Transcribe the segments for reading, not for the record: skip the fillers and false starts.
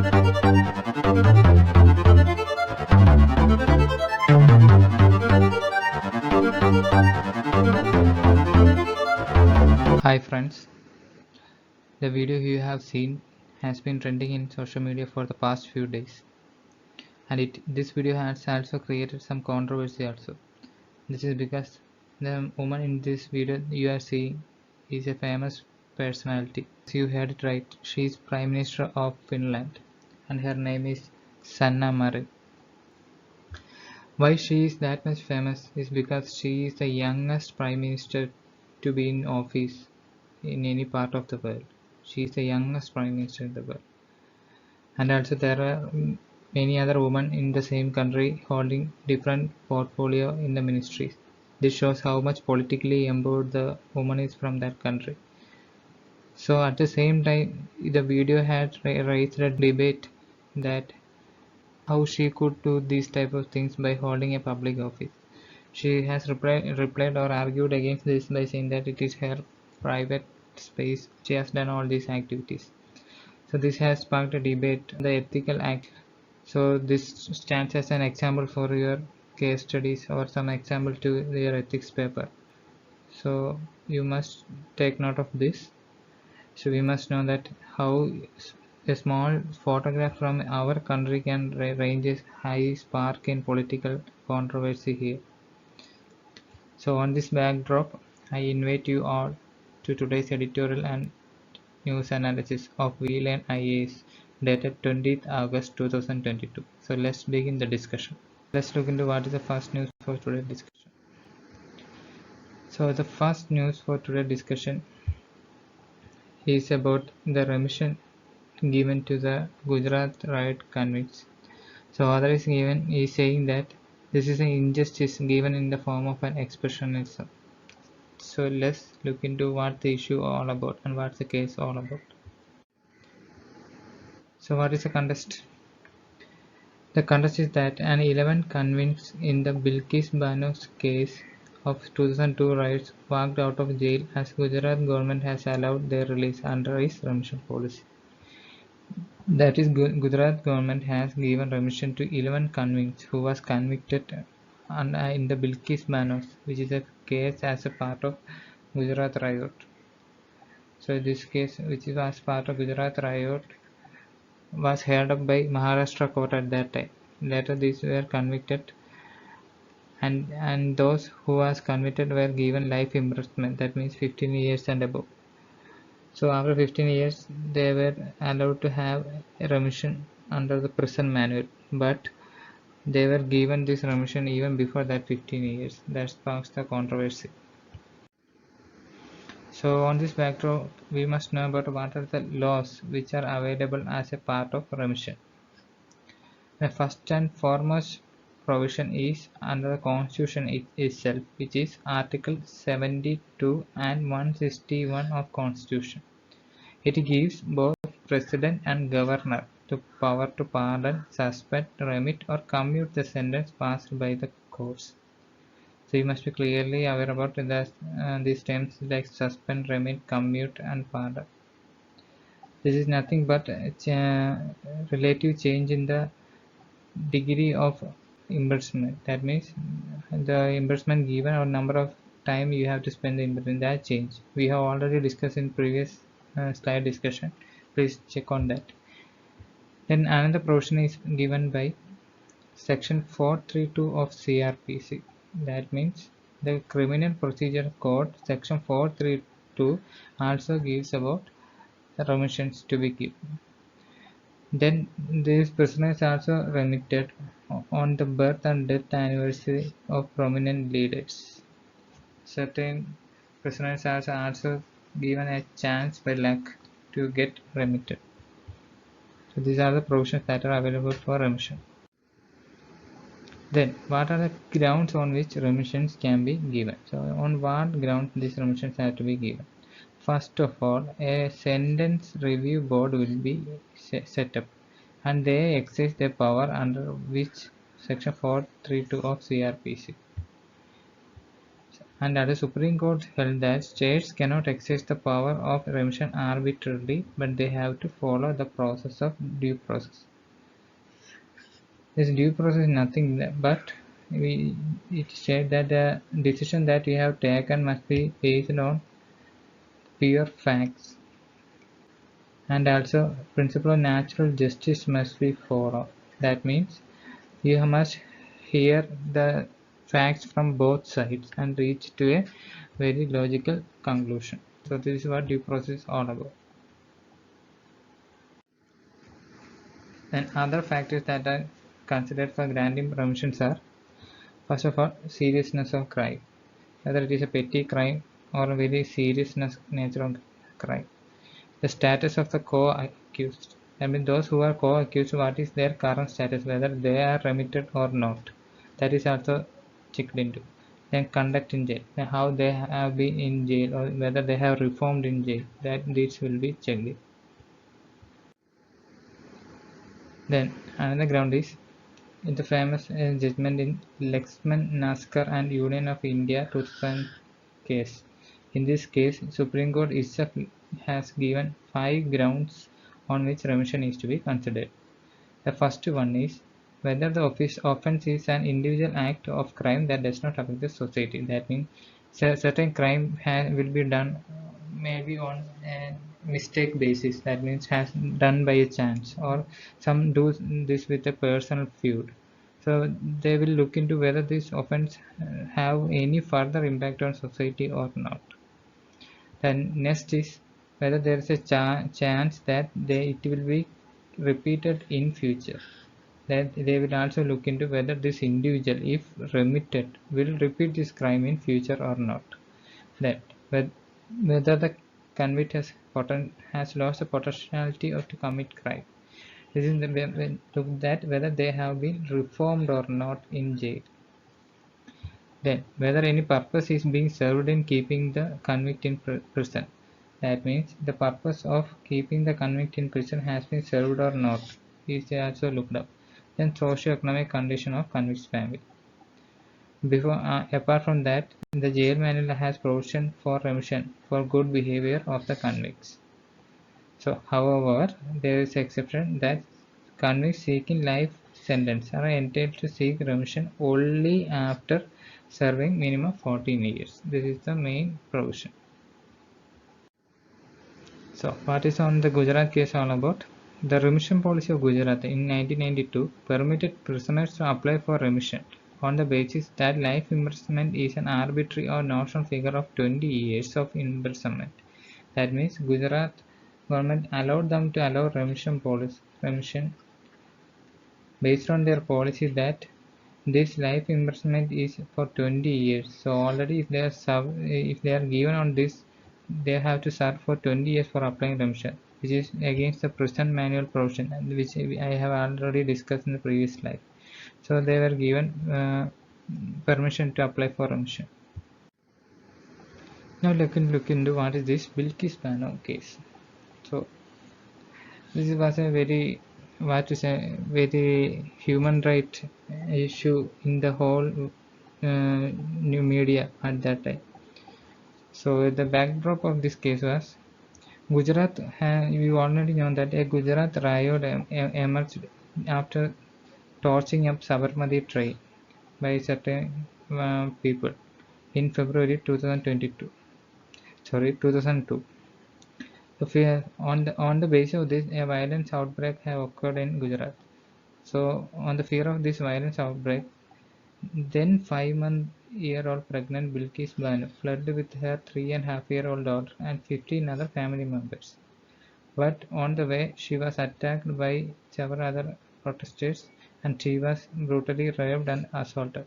Hi friends, the video you have seen has been trending in social media for the past few days, and this video has also created some controversy also. This is because the woman in this video you are seeing is a famous personality. As you heard it right, she is Prime Minister of Finland and her name is Sanna Marin. Why she is that much famous is because she is the youngest Prime Minister to be in office in any part of the world. She is the youngest Prime Minister in the world. And also there are many other women in the same country holding different portfolio in the ministries. This shows how much politically empowered the woman is from that country. So at the same time, the video had raised a debate that how she could do these type of things by holding a public office. She has replied or argued against this by saying that it is her private space. She has done all these activities. So this has sparked a debate on the ethical act. So this stands as an example for your case studies or some example to your ethics paper. So you must take note of this. So we must know that how a small photograph from our country can range a high spark in political controversy here. So on this backdrop, I invite you all to today's editorial and news analysis of vlearnias dated 20th August 2022. So let's begin the discussion. Let's look into what is the first news for today's discussion. So the first news for today's discussion is about the remission given to the Gujarat riot convicts. So author is saying that this is an injustice given in the form of an exceptionalism. So let's look into what the issue all about and what's the case all about. So what is the contest? The contest is that an 11 convicts in the Bilkis Bano Case of 2002 riots walked out of jail as Gujarat government has allowed their release under its remission policy. That is, Gujarat government has given remission to 11 convicts who was convicted in the Bilkis Bano, which is a case as a part of Gujarat riot. So this case, which was part of Gujarat riot, was held up by Maharashtra court at that time. Later these were convicted, and those who was convicted were given life imprisonment, that means 15 years and above. So after 15 years they were allowed to have a remission under the prison manual, but they were given this remission even before that 15 years. That sparks the controversy. So on this backdrop, we must know about what are the laws which are available as a part of remission. The first and foremost provision is under the Constitution itself, which is Article 72 and 161 of Constitution. It gives both President and Governor the power to pardon, suspend, remit or commute the sentence passed by the courts. So you must be clearly aware about these terms like suspend, remit, commute and pardon. This is nothing but a relative change in the degree of imprisonment. That means the imprisonment given or number of time you have to spend the imprisonment, that change. We have already discussed in previous slide discussion. Please check on that. Then another provision is given by section 432 of CRPC. That means the Criminal Procedure Code section 432 also gives about the remissions to be given. Then these prisoners also remitted on the birth and death anniversary of prominent leaders. Certain prisoners are also given a chance by luck to get remitted. So these are the provisions that are available for remission. Then what are the grounds on which remissions can be given? So on what grounds these remissions have to be given? First of all, a sentence review board will be set up, and they exercise their power under which section 432 of CRPC. And the Supreme Court held that states cannot exercise the power of remission arbitrarily, but they have to follow the process of due process. This due process is nothing but it said that the decision that we have taken must be based on pure facts, and also principle of natural justice must be followed. That means you must hear the facts from both sides and reach to a very logical conclusion. So this is what due process is all about. And other factors that are considered for granting permissions are, first of all, seriousness of crime, whether it is a petty crime or a very seriousness nature of crime. The status of the co-accused. I mean, those who are co-accused, what is their current status, whether they are remitted or not. That is also checked into. Then conduct in jail, then how they have been in jail or whether they have reformed in jail. That this will be checked in. Then another ground is in the famous judgment in Lexman Naskar and Union of India 2000 case. In this case, Supreme Court itself has given 5 grounds on which remission is to be considered. The first one is whether the offence is an individual act of crime that does not affect the society. That means certain crime will be done maybe on a mistake basis. That means has done by a chance, or some do this with a personal feud. So they will look into whether this offence have any further impact on society or not. Then next is whether there is a chance that it will be repeated in future. That they will also look into whether this individual, if remitted, will repeat this crime in future or not. That whether the convict has lost the potentiality to commit crime. This is when looked at whether they have been reformed or not in jail. Then whether any purpose is being served in keeping the convict in prison. That means the purpose of keeping the convict in prison has been served or not is also looked up. Then socio-economic condition of convict's family. Apart from that, the jail manual has provision for remission for good behavior of the convicts. So, however, there is exception that convicts seeking life sentence are entitled to seek remission only after serving minimum 14 years. This is the main provision. So, what is on the Gujarat case all about? The remission policy of Gujarat in 1992 permitted prisoners to apply for remission on the basis that life imprisonment is an arbitrary or notional figure of 20 years of imprisonment. That means Gujarat government allowed them to allow remission based on their policy that this life imprisonment is for 20 years. So already if they are given on this, they have to serve for 20 years for applying remission, which is against the prison manual provision, which I have already discussed in the previous slide. So they were given permission to apply for remission. Now look into what is this Bilkis Bano case. So this was a very very human right issue in the whole new media at that time. So the backdrop of this case was Gujarat. You already know that a Gujarat riot emerged after torching up Sabarmati train by certain people in February 2022. Sorry, 2002. So on the basis of this, a violence outbreak have occurred in Gujarat. So on the fear of this violence outbreak, then 5-month-year-old pregnant Bilkis Bano fled with her 3.5-year-old daughter and 15 other family members. But on the way, she was attacked by several other protesters and she was brutally raped and assaulted.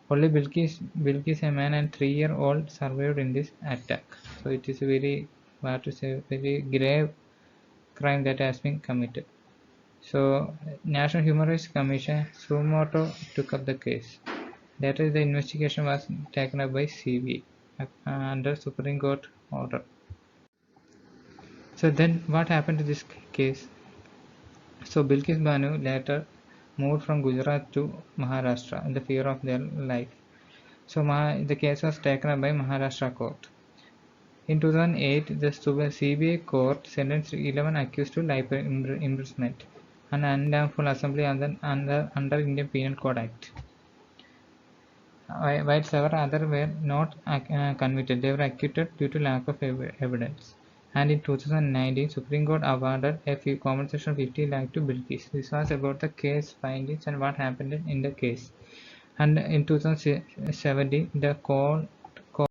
Only Bilkis, a man and 3-year-old, survived in this attack. So it is a very grave crime that has been committed. So National Human Rights Commission suo motu took up the case. Later the investigation was taken up by CBI under Supreme Court order. So then what happened to this case? So Bilkis Bano later moved from Gujarat to Maharashtra in the fear of their life. So the case was taken up by Maharashtra court. In 2008, the CBI court sentenced 11 accused to life imprisonment and unlawful assembly under Indian Penal Code Act. While several others were not convicted, they were acquitted due to lack of evidence. And in 2019, Supreme Court awarded a compensation of 50 lakh to Bilkis. This was about the case findings and what happened in the case. And in 2017, the court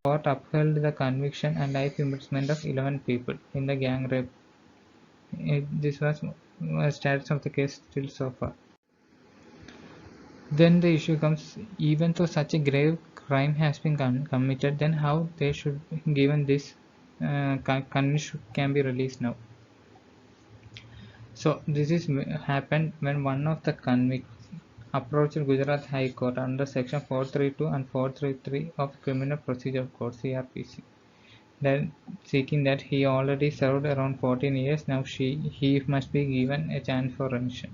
upheld the conviction and life imprisonment of 11 people in the gang rape. This was status of the case still so far. Then the issue comes, even though such a grave crime has been committed, then how they should be given this conviction can be released now. So this is happened when one of the convicts approached Gujarat High Court under section 432 and 433 of Criminal Procedure Code (CRPC), then seeking that he already served around 14 years. Now he must be given a chance for remission.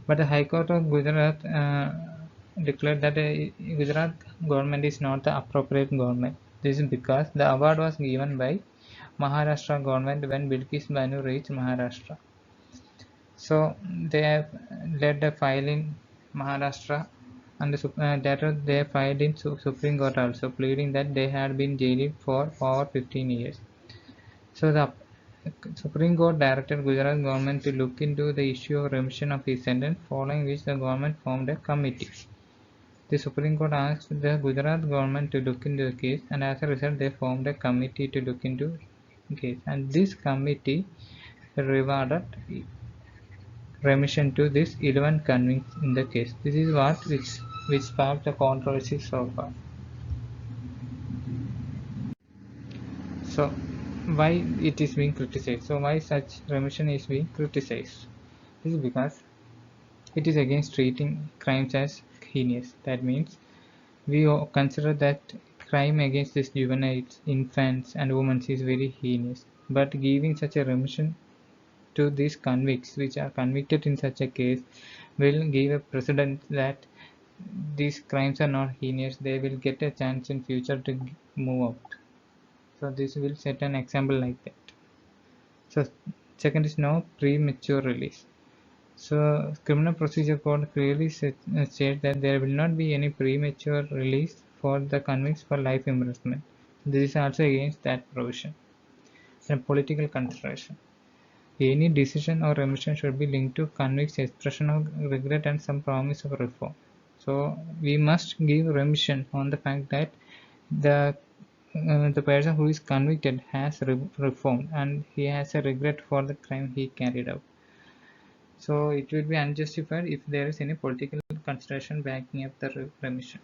But the High Court of Gujarat declared that the Gujarat government is not the appropriate government. This is because the award was given by Maharashtra government when Bilkis Bano reached Maharashtra. So they have led a file in Maharashtra, and later they filed in Supreme Court also, pleading that they had been jailed for over 15 years. So the Supreme Court directed Gujarat government to look into the issue of remission of his sentence, following which the government formed a committee. The Supreme Court asked the Gujarat government to look into the case, and as a result they formed a committee to look into the case. And this committee rewarded remission to these 11 convicts in the case. This is which sparked the controversy so far. So why it is being criticized? So why such remission is being criticized? This is because it is against treating crimes as heinous. That means we consider that crime against these juveniles, infants and women is very heinous. But giving such a remission to these convicts which are convicted in such a case will give a precedent that these crimes are not heinous. They will get a chance in future to move out. So this will set an example like that. So second is no premature release. So Criminal Procedure Code clearly states that there will not be any premature release for the convicts for life imprisonment. This is also against that provision. And political consideration. Any decision or remission should be linked to convicts' expression of regret and some promise of reform. So we must give remission on the fact that the person who is convicted has reformed and he has a regret for the crime he carried out. So it will be unjustified if there is any political consideration backing up the remission.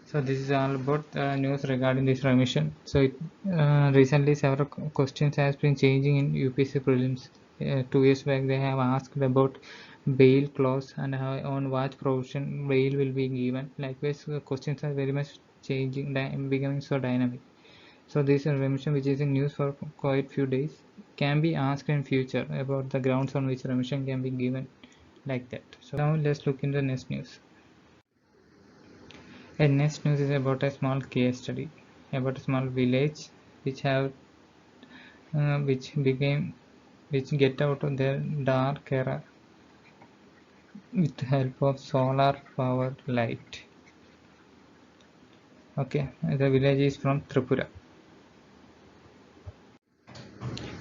So this is all about news regarding this remission. So recently several questions has been changing in UPSC prelims. 2 years back they have asked about bail clause and how, on what provision bail will be given. Likewise, questions are very much changing, becoming so dynamic. So this remission, which is in news for quite few days, can be asked in future about the grounds on which remission can be given, like that. So now let's look into the next news. And next news is about a small case study about a small village which get out of their dark era with the help of solar powered light. Okay, the village is from Tripura.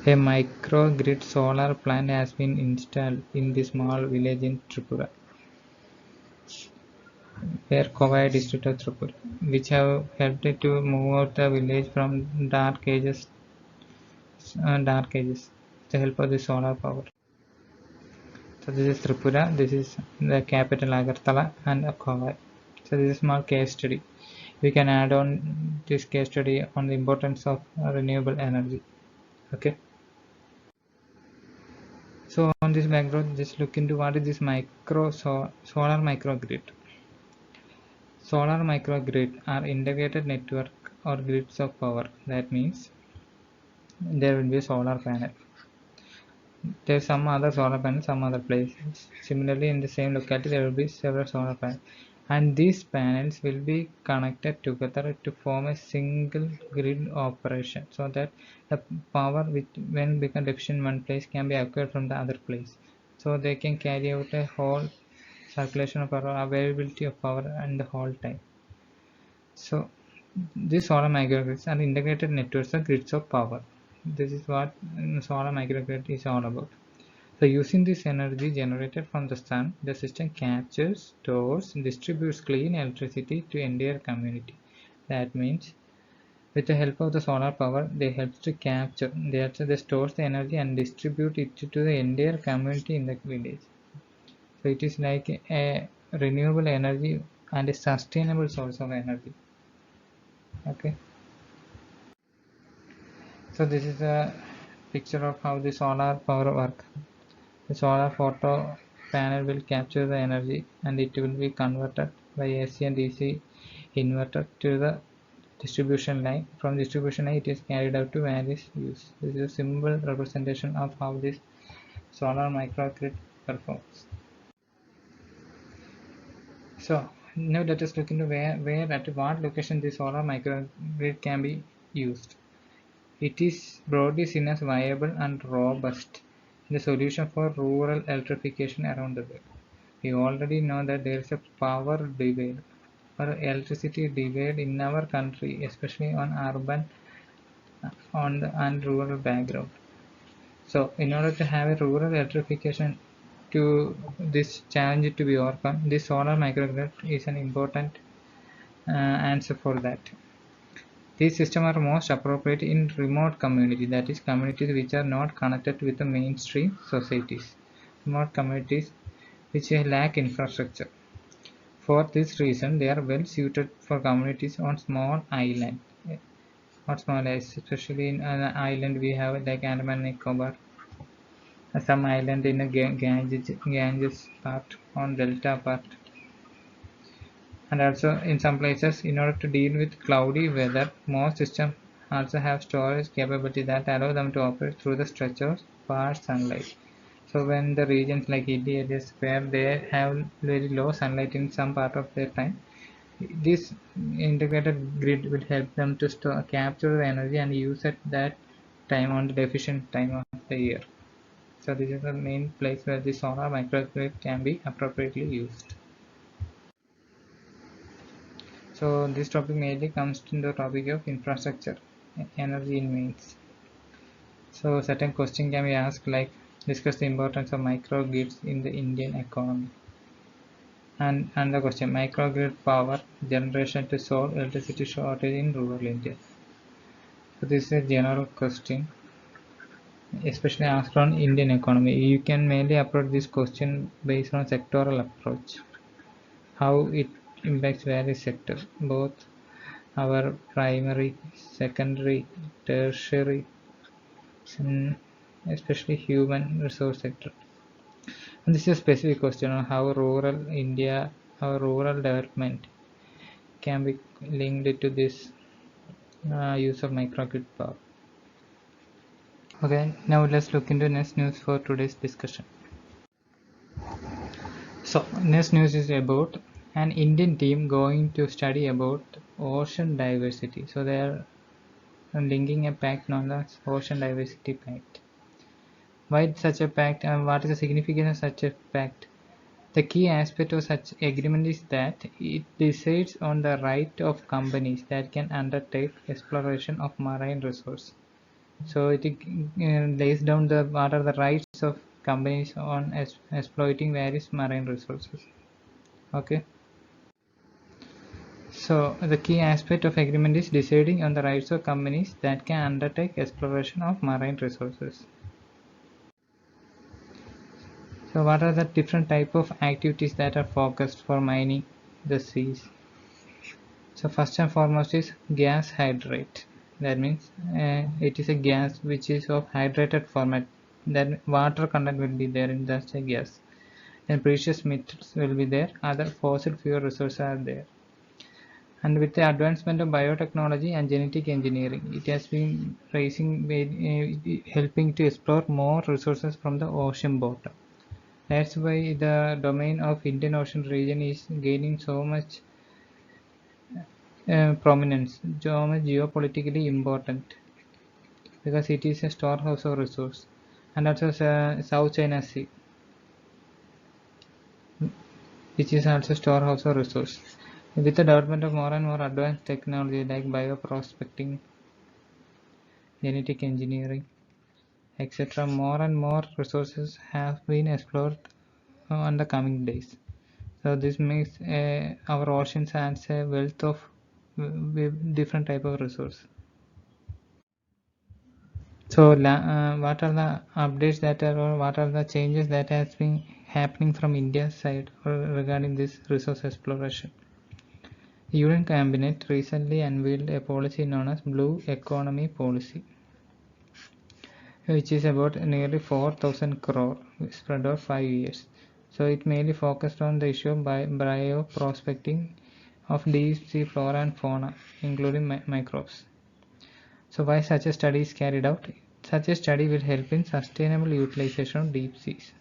A microgrid solar plant has been installed in this small village in Tripura, where Kovai district of Tripura, which have helped it to move out the village from dark ages with the help of the solar power. So this is Tripura, this is the capital Agartala and Kovai. So this is a small case study. We can add on this case study on the importance of renewable energy. Okay. So on this background, just look into what is this solar microgrid. Solar microgrid are integrated network or grids of power. That means there will be a solar panel. There is some other solar panel, some other places. Similarly, in the same locality, there will be several solar panels. and these panels will be connected together to form a single grid operation, so that the power which when become deficient in one place can be acquired from the other place, so they can carry out a whole circulation of power, availability of power and the whole time. So these solar microgrids are integrated networks or grids of power. This is what solar microgrid is all about. So using this energy generated from the sun, the system captures, stores, and distributes clean electricity to entire community. That means with the help of the solar power, they help to capture, they store the energy and distribute it to the entire community in the village. So it is like a renewable energy and a sustainable source of energy. Okay. So this is a picture of how the solar power works. The solar photo panel will capture the energy and it will be converted by AC and DC inverter to the distribution line. From distribution line it is carried out to various use. This is a simple representation of how this solar microgrid performs. So now let us look into where at what location the solar microgrid can be used. It is broadly seen as viable and robust in the solution for rural electrification around the world. We already know that there is a power divide or electricity divide in our country, especially on urban and rural background. So in order to have a rural electrification to this challenge to be overcome, this solar microgrid is an important answer for that. These systems are most appropriate in remote communities, that is, communities which are not connected with the mainstream societies, remote communities which lack infrastructure. For this reason, they are well suited for communities on small islands. On small islands, especially in an island we have like Andaman and Nicobar, some island in a Ganges part, on Delta part, and also in some places in order to deal with cloudy weather, most systems also have storage capability that allow them to operate through the stretch of sparse sunlight. So when the regions like hilly areas where they have very low sunlight in some part of their time, this integrated grid will help them to capture the energy and use at that time on the deficient time of the year. So this is the main place where the solar microgrid can be appropriately used. So this topic mainly comes to the topic of infrastructure, energy in means. So certain question can be asked like discuss the importance of microgrids in the Indian economy. And another question, microgrid power generation to solve electricity shortage in rural India. So this is a general question, especially asked on Indian economy. You can mainly approach this question based on sectoral approach, how it impacts various sectors, both our primary, secondary, tertiary, and especially human resource sector. And this is a specific question on how rural India, how rural development can be linked to this use of microgrid power. Okay, now let's look into next news for today's discussion. So next news is about an Indian team going to study about ocean diversity. So they are linking a pact known as Ocean Diversity Pact. Why such a pact and what is the significance of such a pact? The key aspect of such agreement is that it decides on the right of companies that can undertake exploration of marine resources. So it lays down the what are the rights of companies on exploiting various marine resources. Okay. So the key aspect of agreement is deciding on the rights of companies that can undertake exploration of marine resources. So what are the different type of activities that are focused for mining the seas? So first and foremost is gas hydrate. That means it is a gas which is of hydrated format. That water content will be there in just a gas. Then precious metals will be there. Other fossil fuel resources are there. And with the advancement of biotechnology and genetic engineering, it has been helping to explore more resources from the ocean bottom. That's why the domain of Indian Ocean region is gaining so much prominence, so much geopolitically important, because it is a storehouse of resource, and also South China Sea, which is also storehouse of resource. With the development of more and more advanced technology like bioprospecting, genetic engineering, etc., more and more resources have been explored in the coming days. So this makes our oceans has a wealth of different type of resource. So what are the updates that are, or what are the changes that has been happening from India's side regarding this resource exploration? The Union Cabinet recently unveiled a policy known as Blue Economy Policy, which is about nearly 4,000 crore spread over 5 years. So it mainly focused on the issue of bioprospecting of deep sea flora and fauna, including microbes. So why such a study is carried out? Such a study will help in sustainable utilization of deep seas.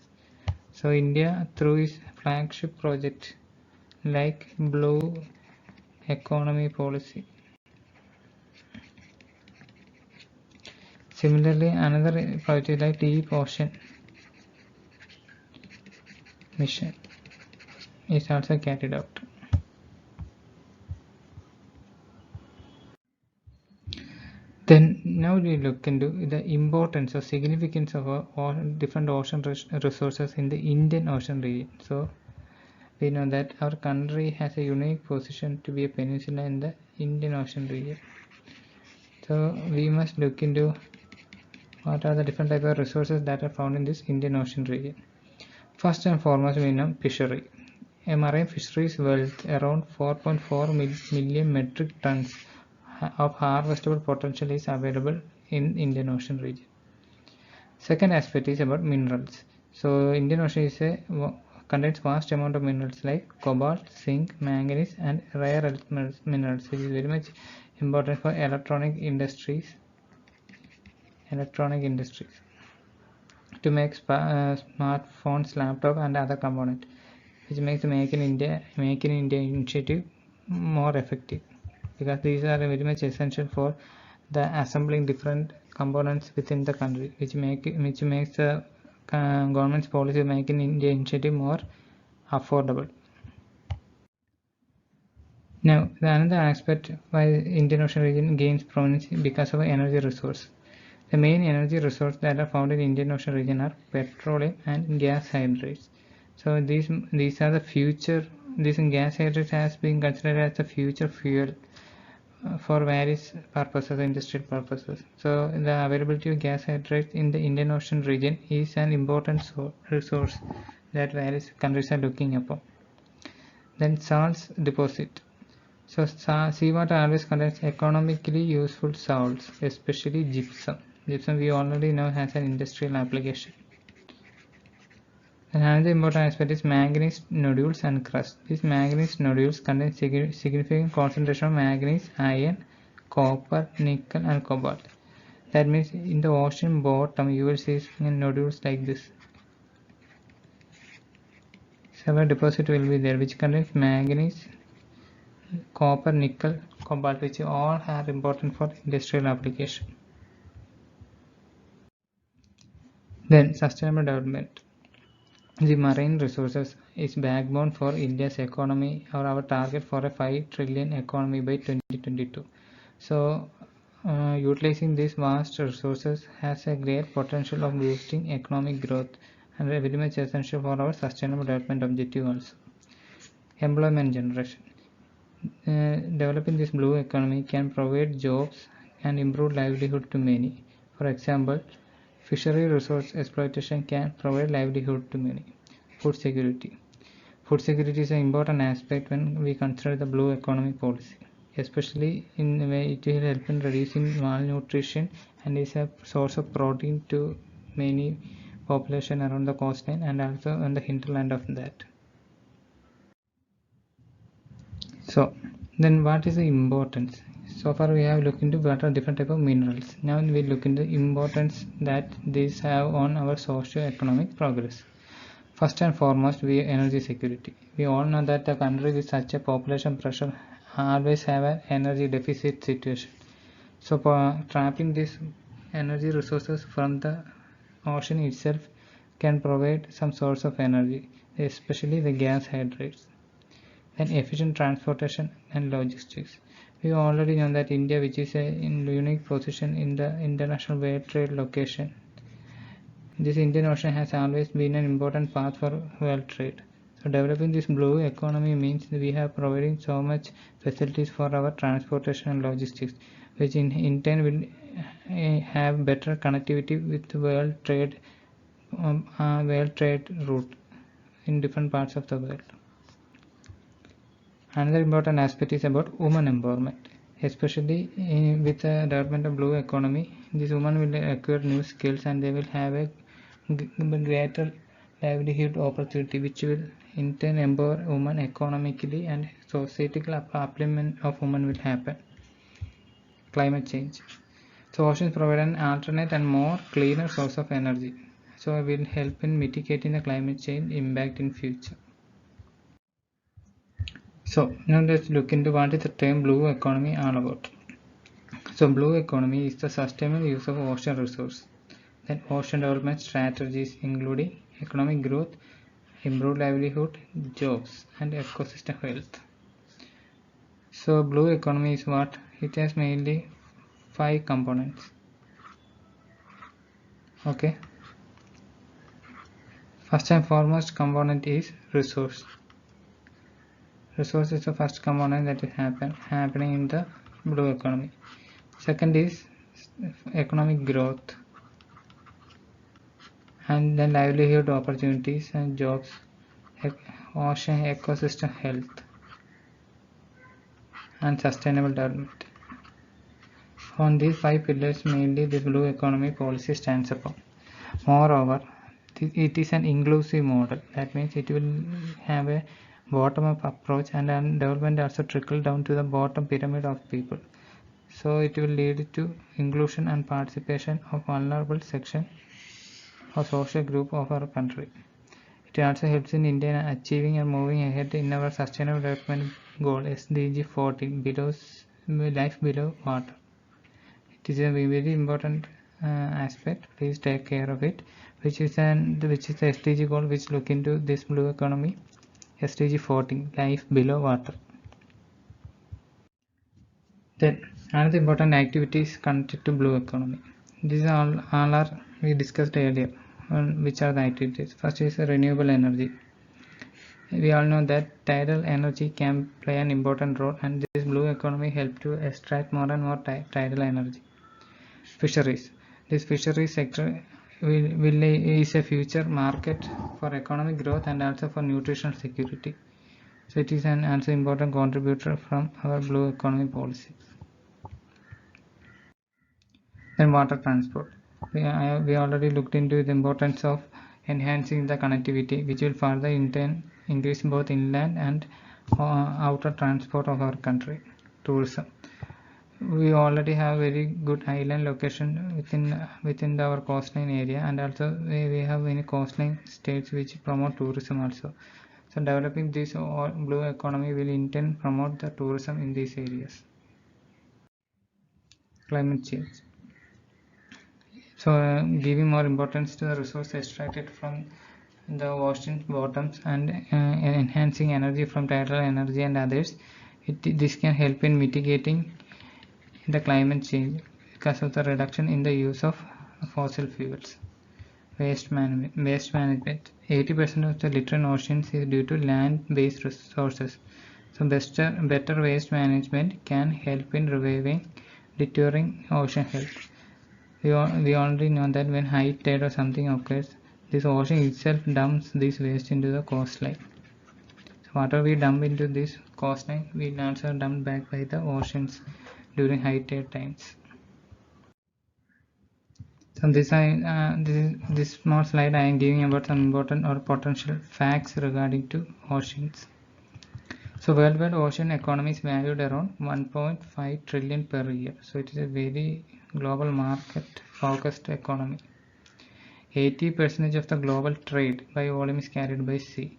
So India, through its flagship project like Blue Economy Policy. Similarly, another project like Deep Ocean Mission is also carried out. Then now we look into the importance or significance of different ocean resources in the Indian Ocean region. So we know that our country has a unique position to be a peninsula in the Indian Ocean region. So we must look into what are the different types of resources that are found in this Indian Ocean region. First and foremost, we know fishery. A marine fisheries wealth around 4.4 million metric tons of harvestable potential is available in Indian Ocean region. Second aspect is about minerals. So Indian Ocean contains vast amount of minerals like cobalt, zinc, manganese, and rare earth minerals, which is very much important for electronic industries to make smartphones, laptop, and other components, which makes the Make in India initiative more effective, because these are very much essential for the assembling different components within the country, which makes the government's policy of Make in India initiative more affordable. Now, the another aspect why Indian Ocean region gains prominence because of energy resource. The main energy resources that are found in Indian Ocean region are petroleum and gas hydrates. So these are the future. This gas hydrates has been considered as the future fuel for various purposes, industrial purposes. So the availability of gas hydrates in the Indian Ocean region is an important resource that various countries are looking upon. Then salts deposit. So seawater always contains economically useful salts, especially gypsum. Gypsum we already know has an industrial application. And another important aspect is manganese nodules and crust. These manganese nodules contain significant concentration of manganese, iron, copper, nickel, and cobalt. That means in the ocean bottom you will see nodules like this. Several deposits will be there which contains manganese, copper, nickel, cobalt, which all are important for industrial application. Then sustainable development. The marine resources is backbone for India's economy, or our target for a 5 trillion economy by 2022. So utilizing these vast resources has a great potential of boosting economic growth and very much essential for our sustainable development objective also. Employment generation. Developing this blue economy can provide jobs and improve livelihood to many. For example, fishery resource exploitation can provide livelihood to many. Food security. Food security is an important aspect when we consider the blue economy policy, especially in the way it will help in reducing malnutrition and is a source of protein to many population around the coastline and also on the hinterland of that. So then what is the importance? So far we have looked into what are different type of minerals. Now we look into the importance that these have on our socio-economic progress. First and foremost, energy security. We all know that a country with such a population pressure always have an energy deficit situation. So trapping these energy resources from the ocean itself can provide some source of energy, especially the gas hydrates. Then efficient transportation and logistics. We already know that India, which is in unique position in the international world trade location, this Indian Ocean has always been an important path for world trade. So developing this blue economy means we have providing so much facilities for our transportation and logistics, which in turn will have better connectivity with world trade route in different parts of the world. Another important aspect is about women empowerment, especially with the development of blue economy. These women will acquire new skills and they will have a greater livelihood opportunity, which will in turn empower women economically, and societal upliftment of women will happen. Climate change. So oceans provide an alternate and more cleaner source of energy. So it will help in mitigating the climate change impact in future. So now let's look into what is the term blue economy all about. So blue economy is the sustainable use of ocean resource. Then ocean development strategies including economic growth, improved livelihood, jobs, and ecosystem health. So blue economy is what? It has mainly 5 components. Okay. First and foremost component is resource. Resource is the first component that is happening in the blue economy. Second is economic growth, and then livelihood opportunities and jobs, ocean ecosystem health, and sustainable development. On these 5 pillars mainly the blue economy policy stands upon. Moreover, it is an inclusive model. That means it will have a bottom-up approach, and development also trickle down to the bottom pyramid of people. So it will lead to inclusion and participation of vulnerable section or social group of our country. It also helps in India achieving and moving ahead in our sustainable development goal SDG 14, life below water. It is a very important aspect. Please take care of it. Which is the SDG goal which look into this blue economy. SDG 14, life below water. Then another important activities connected to blue economy. These all are we discussed earlier. Which are the activities? First is renewable energy. We all know that tidal energy can play an important role, and this blue economy help to extract more and more tidal energy. Fisheries. This fisheries sector is a future market for economic growth and also for nutritional security. So it is an also important contributor from our blue economy policy. Then water transport. We already looked into the importance of enhancing the connectivity, which will further increase both inland and outer transport of our country. Tourism. We already have very good island location within our coastline area, and also we have many coastline states which promote tourism also. So developing this blue economy will in turn promote the tourism in these areas. Climate change. So giving more importance to the resource extracted from the ocean bottoms and enhancing energy from tidal energy and others, this can help in mitigating the climate change because of the reduction in the use of fossil fuels. Waste management. 80% of the litter in oceans is due to land-based resources. So better waste management can help in reviving deterring ocean health. We already know that when high tide or something occurs, this ocean itself dumps this waste into the coastline. So whatever we dump into this coastline, we also dumped back by the oceans during high tide times. So this small slide I am giving about some important or potential facts regarding to oceans. So worldwide ocean economy is valued around 1.5 trillion per year. So it is a very global market focused economy. 80% of the global trade by volume is carried by sea.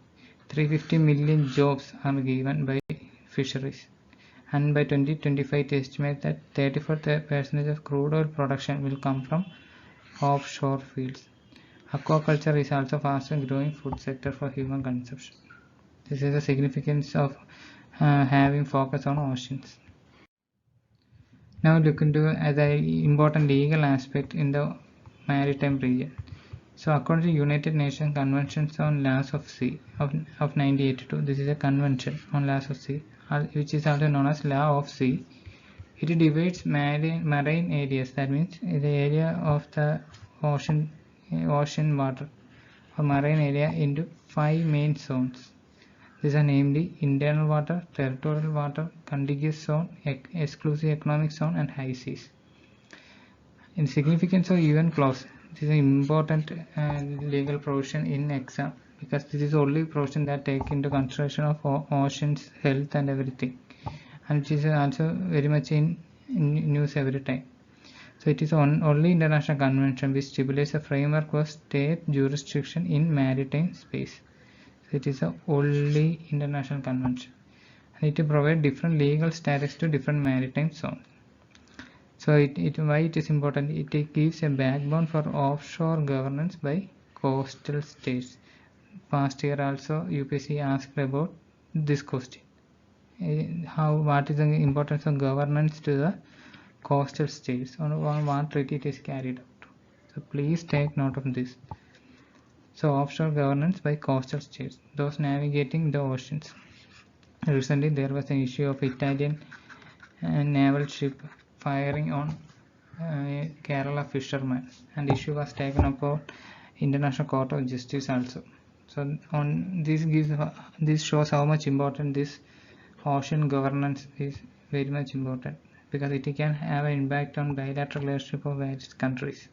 350 million jobs are given by fisheries. And by 2025 it estimates that 34% of crude oil production will come from offshore fields. Aquaculture is also fastest growing food sector for human consumption. This is the significance of having focus on oceans. Now look into the important legal aspect in the maritime region. So according to United Nations Conventions on Laws of Sea of 1982, this is a convention on laws of sea, which is also known as Law of Sea. It divides marine areas, that means the area of the ocean water or marine area, into 5 main zones. These are namely internal water, territorial water, contiguous zone, exclusive economic zone, and high seas. In significance of UN clause, this is an important legal provision in exam, because this is the only provision that take into consideration of oceans, health, and everything, and which is also very much in news every time. So it is only international convention which stipulates a framework for state jurisdiction in maritime space. So it is the only international convention, and it provides different legal status to different maritime zones. So why it is important? It gives a backbone for offshore governance by coastal states. Past year also UPSC asked about this question. What is the importance of governance to the coastal states, on what treaty it is carried out? So please take note of this. So offshore governance by coastal states, those navigating the oceans. Recently there was an issue of Italian naval ship firing on Kerala fishermen, and issue was taken up for International Court of Justice also. So on this shows how much important this ocean governance is, very much important, because it can have an impact on bilateral relationship of various countries.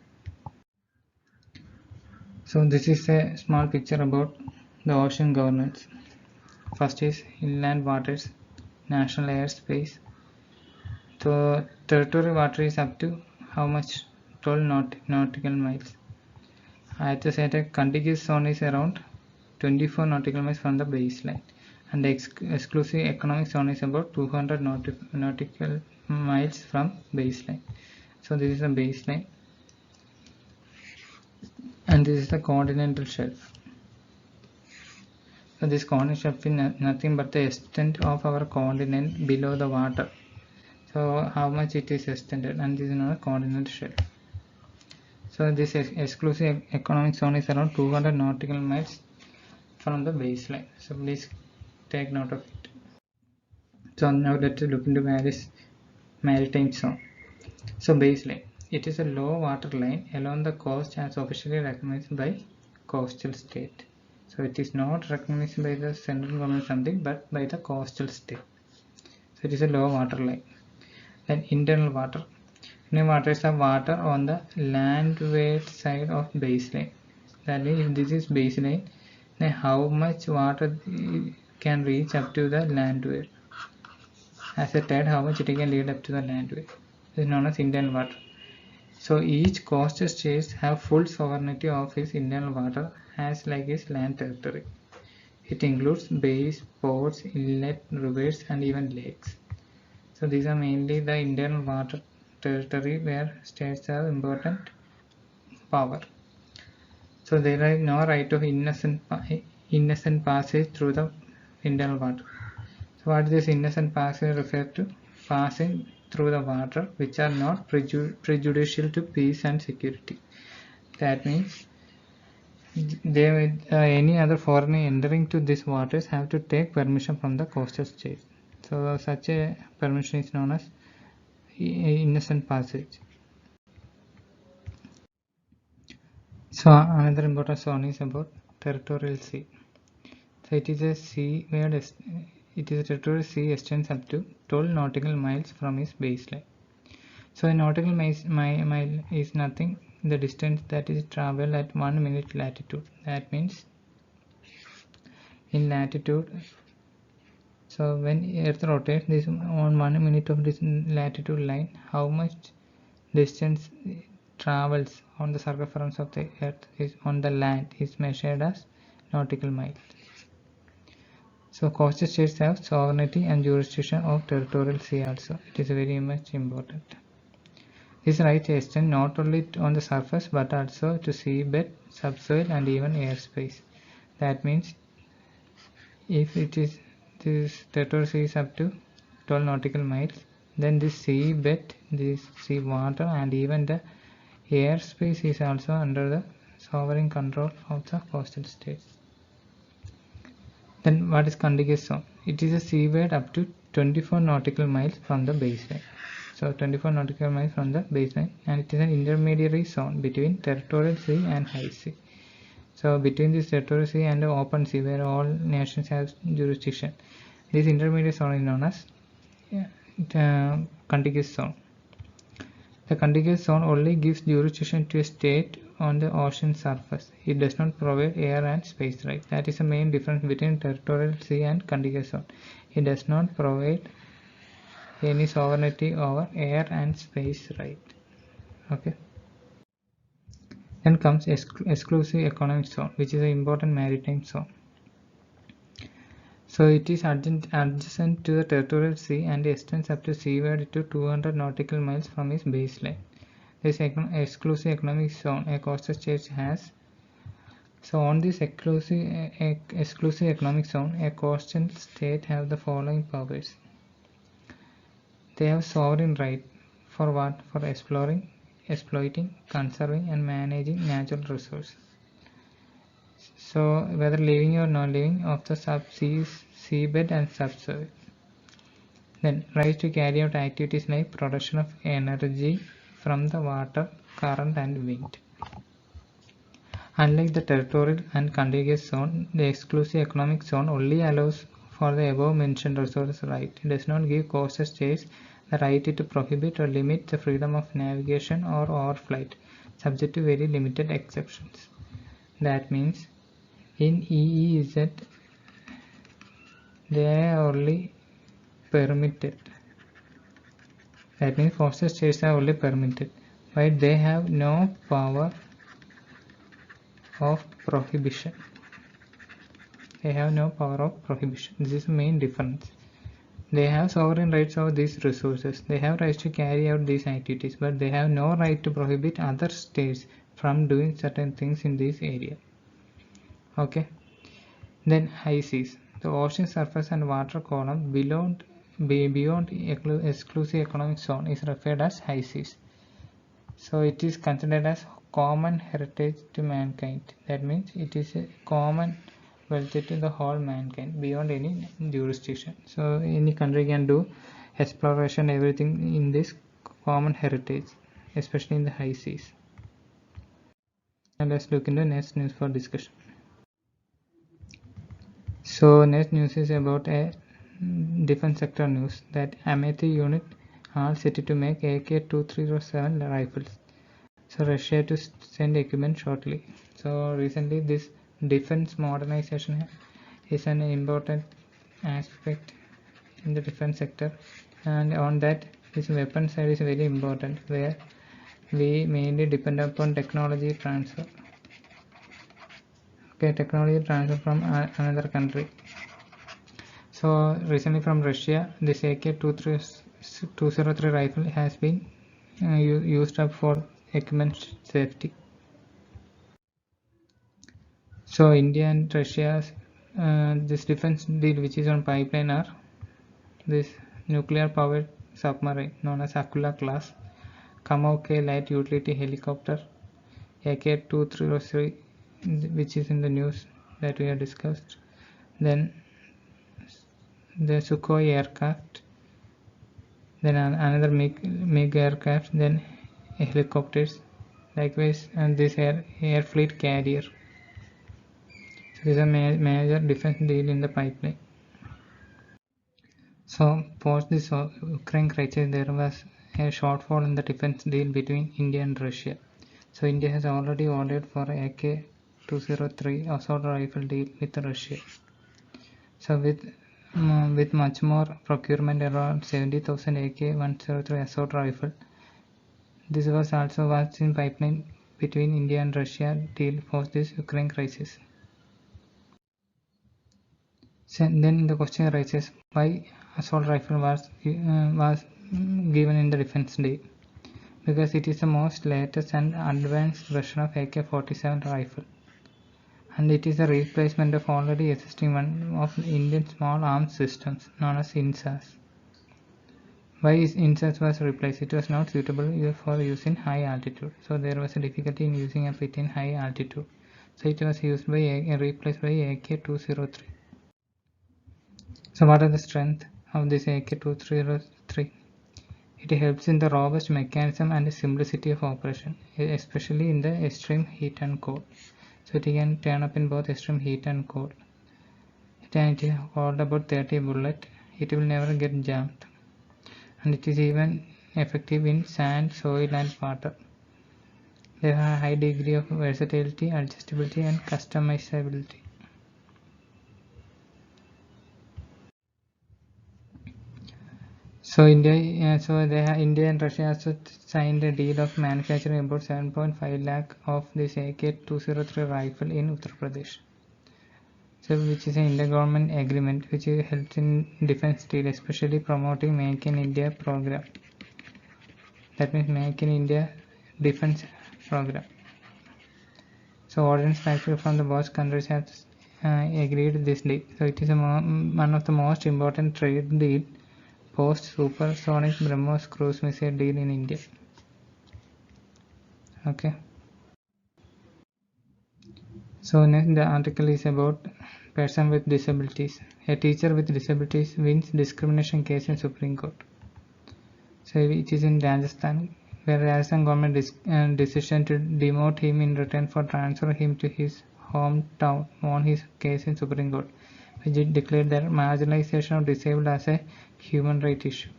So this is a small picture about the ocean governance. First is inland waters, national airspace. So territorial water is up to how much? 12 nautical miles. At the center, contiguous zone is around 24 nautical miles from the baseline, and the exclusive economic zone is about 200 nautical miles from baseline. So this is the baseline, and this is the continental shelf. So this continental shelf is nothing but the extent of our continent below the water. So how much it is extended, and this is known as continental shelf. So this exclusive economic zone is around 200 nautical miles from the baseline. So please take note of it. So now let's look into various maritime zone. So baseline, it is a low water line along the coast as officially recognized by coastal state. So it is not recognized by the central government something, but by the coastal state. So it is a low water line. Then internal water. Internal water is the water on the landward side of baseline. That means if this is baseline, then how much water can reach up to the landward? As a tide, how much it can lead up to the landward? This is known as internal water. So each coastal state have full sovereignty of its internal water as like its land territory. It includes bays, ports, inlet, rivers, and even lakes. So these are mainly the internal water territory where states have important power. So there is no right of innocent passage through the internal water. So what this innocent passage refer to? Passing through the water which are not prejudicial to peace and security. That means any other foreigner entering to these waters have to take permission from the coastal state. So such a permission is known as innocent passage. So another important zone is about territorial sea. So it is a sea where territorial sea extends up to 12 nautical miles from its baseline. So a nautical mile is nothing, the distance that is traveled at 1 minute latitude. That means in latitude, so when Earth rotates this on 1 minute of this latitude line, how much distance travels on the circumference of the earth is on the land is measured as nautical miles. So coastal states have sovereignty and jurisdiction of territorial sea also. It is very much important. This right extends not only on the surface but also to seabed, subsoil and even airspace. That means if this territorial sea is up to 12 nautical miles, then this seabed, this sea water and even the airspace is also under the sovereign control of the coastal states. Then what is contiguous zone? It is a seabed up to 24 nautical miles from the baseline. So 24 nautical miles from the baseline, and it is an intermediary zone between territorial sea and high sea. So between this territorial sea and the open sea where all nations have jurisdiction, this intermediate zone is known as contiguous zone. The contiguous zone only gives jurisdiction to a state on the ocean surface. It does not provide air and space right. That is the main difference between territorial sea and contiguous zone. It does not provide any sovereignty over air and space right. Okay. Then comes exclusive economic zone, which is an important maritime zone. So it is adjacent to the territorial sea and extends up to seaward to 200 nautical miles from its baseline. This exclusive economic zone a coastal state has. So on this exclusive economic zone, a coastal state have the following powers. They have sovereign right for what? For exploring, exploiting, conserving and managing natural resources. So whether living or non-living of the seabed and subsoil. Then right to carry out activities like production of energy from the water, current and wind. Unlike the territorial and contiguous zone, the exclusive economic zone only allows for the above mentioned resource right. It does not give coastal states the right to prohibit or limit the freedom of navigation or overflight, subject to very limited exceptions. That means in EEZ they are only permitted. That means coastal states are only permitted, but they have no power of prohibition. They have no power of prohibition. This is the main difference. They have sovereign rights over these resources. They have rights to carry out these activities, but they have no right to prohibit other states from doing certain things in this area. Okay. Then high seas. The ocean surface and water column beyond exclusive economic zone is referred as high seas. So it is considered as common heritage to mankind. That means it is a common wealth to the whole mankind beyond any jurisdiction. So any country can do exploration, everything in this common heritage, especially in the high seas. And let's look into next news for discussion. So next news is about a defense sector news that Amethi unit are set to make AK-2307 rifles. So Russia to send equipment shortly. So recently this defense modernization is an important aspect in the defense sector, and on that this weapon side is very important, where we mainly depend upon technology transfer. Okay, technology transfer from another country. So recently from Russia, this AK-203 rifle has been used up for equipment safety. So India and Russia's this defense deal, which is on pipeline, are this nuclear powered submarine known as Akula class, Kamau-K light utility helicopter, AK-2303, which is in the news that we have discussed. Then the Sukhoi aircraft, then another MiG aircraft, then helicopters, likewise, and this air fleet carrier. So this is a major defense deal in the pipeline. So post this Ukraine crisis, there was a shortfall in the defense deal between India and Russia. So India has already ordered for AK-203 assault rifle deal with Russia. So with much more procurement, around 70,000 AK-103 assault rifle, This was also in pipeline between India and Russia till post this Ukraine crisis. So then the question arises, why assault rifle was given in the Defense Day? Because it is the most latest and advanced version of AK-47 rifle, and it is a replacement of already existing one of Indian small arms systems known as INSAS. Why INSAS was replaced? It was not suitable for use in high altitude, so there was a difficulty in using it in high altitude. So it was replaced by AK-203. So what are the strengths of this AK-203? It helps in the robust mechanism and the simplicity of operation, especially in the extreme heat and cold. So it can turn up in both extreme heat and cold. It hold about 30 bullets. It will never get jammed, and it is even effective in sand, soil, and water. They have a high degree of versatility, adjustability, and customizability. So India and Russia also signed a deal of manufacturing about 7.5 lakh of this AK-203 rifle in Uttar Pradesh. So which is an intergovernment agreement which helps in defense deal, especially promoting Make in India program. That means Make in India defense program. So ordnance factory from the both countries have agreed this deal. So it is one of the most important trade deal post supersonic BrahMos cruise missile deal in India. Okay. So next the article is about person with disabilities. A teacher with disabilities wins discrimination case in Supreme Court. So it is in Rajasthan, where Rajasthan government decision to demote him in return for transfer him to his hometown won his case in Supreme Court, which it declared that marginalization of disabled as a human right issue.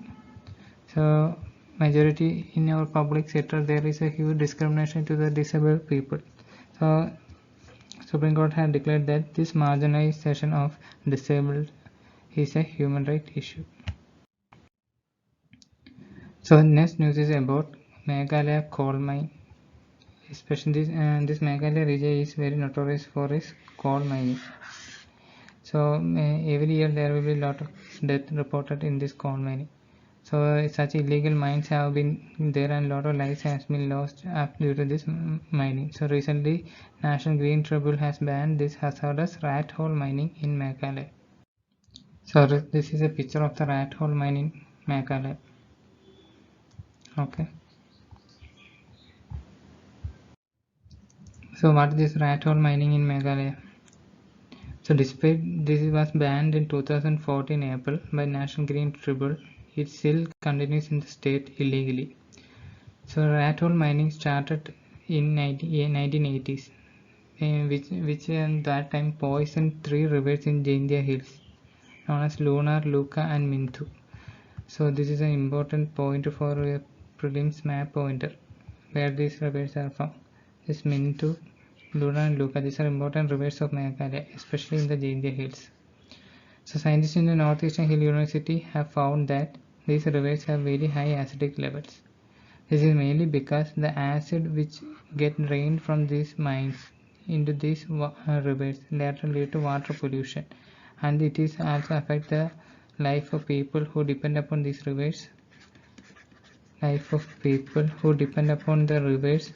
So majority in our public sector there is a huge discrimination to the disabled people. So Supreme Court had declared that this marginalization of disabled is a human right issue. So next news is about Meghalaya coal mine. Especially this Meghalaya region is very notorious for its coal mining. So every year there will be a lot of death reported in this coal mining. So such illegal mines have been there and a lot of lives has been lost due to this mining. So recently National Green Tribunal has banned this hazardous rat hole mining in Meghalaya. So this is a picture of the rat hole mine in Meghalaya. Okay. So what is this rat hole mining in Meghalaya? So despite this was banned in 2014 April by National Green Tribunal, it still continues in the state illegally. So rat hole mining started in 1980s, which at that time poisoned 3 rivers in Jaintia Hills, known as Lunar, Luka and Minthu. So this is an important point for a prelims map pointer, where these rivers are from. This Minthu, Luna and Luka, these are important rivers of Meghalaya, especially in the Jaintia Hills. So scientists in the Northeastern Hill University have found that these rivers have very high acidic levels. This is mainly because the acid which get drained from these mines into these rivers later lead to water pollution, and it is also affect the life of people who depend upon these rivers. Life of people who depend upon the rivers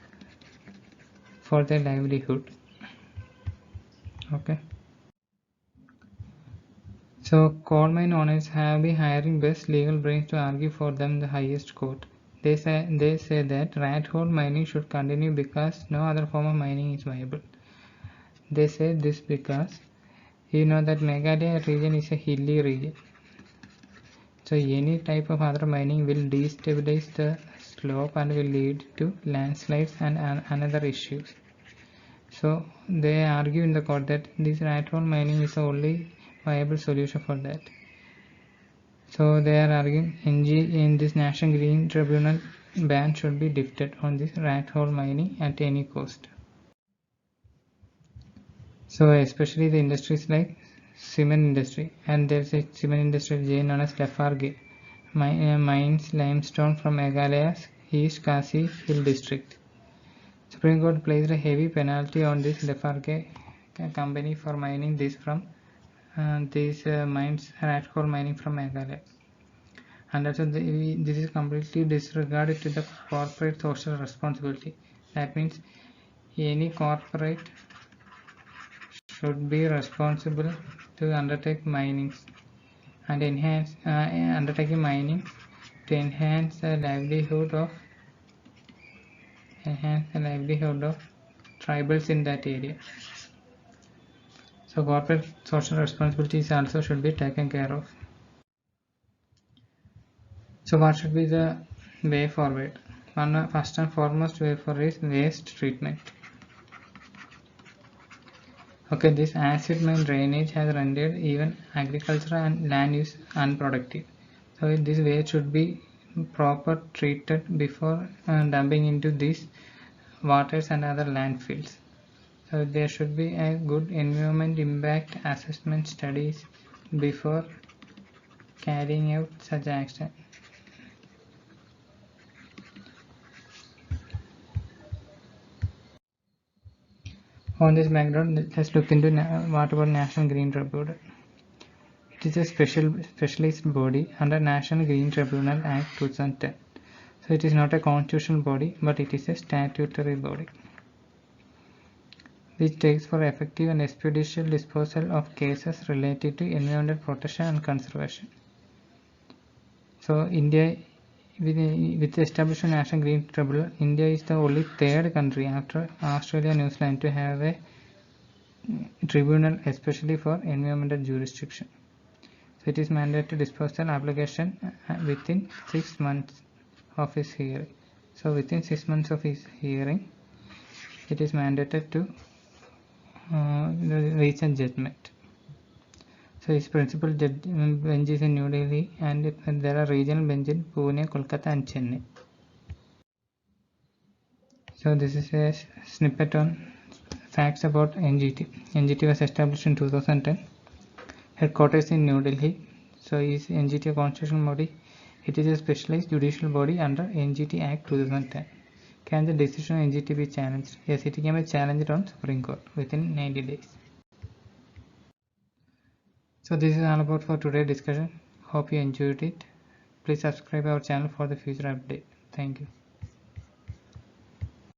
for their livelihood. Okay. So coal mine owners have been hiring best legal brains to argue for them the highest court. They say that rat hole mining should continue because no other form of mining is viable. They say this because you know that Meghalaya region is a hilly region. So any type of other mining will destabilize the slope and will lead to landslides and another issues. So they argue in the court that this rat hole mining is the only viable solution for that. So they are arguing in this National Green Tribunal ban should be lifted on this rat hole mining at any cost. So especially the industries like cement industry, and there is a cement industry known as Lafarge mines limestone from Meghalaya's East Khasi Hill District. Supreme Court placed a heavy penalty on this Lafarge company for mining this from these mines, rathole mining from Meghalaya. And also this is completely disregarded to the corporate social responsibility. That means any corporate should be responsible to undertake mining and undertaking mining to enhance the livelihood of tribals in that area. So corporate social responsibilities also should be taken care of. So what should be the way forward? First and foremost way forward is waste treatment. Okay, this acid mine drainage has rendered even agriculture and land use unproductive. So this waste should be proper treated before dumping into these waters and other landfills. So there should be a good environment impact assessment studies before carrying out such action. On this background, let's look into what about National Green Tribunal. It is a specialist body under National Green Tribunal Act 2010. So it is not a constitutional body, but it is a statutory body which takes for effective and expeditious disposal of cases related to environmental protection and conservation. So India, with the establishment of National Green Tribunal, India is the only third country after Australia and New Zealand to have a tribunal especially for environmental jurisdiction. So it is mandatory disposal application within 6 months of his hearing. So within 6 months of his hearing, it is mandated to reach a judgment. So his principal bench is in New Delhi, and there are regional benches in Pune, Kolkata and Chennai. So this is a snippet on facts about NGT. NGT was established in 2010. Headquarters in New Delhi. So is NGT a constitutional body? It is a specialized judicial body under NGT Act 2010. Can the decision of NGT be challenged? Yes, it can be challenged on Supreme Court within 90 days. So this is all about for today's discussion. Hope you enjoyed it. Please subscribe our channel for the future update. Thank you.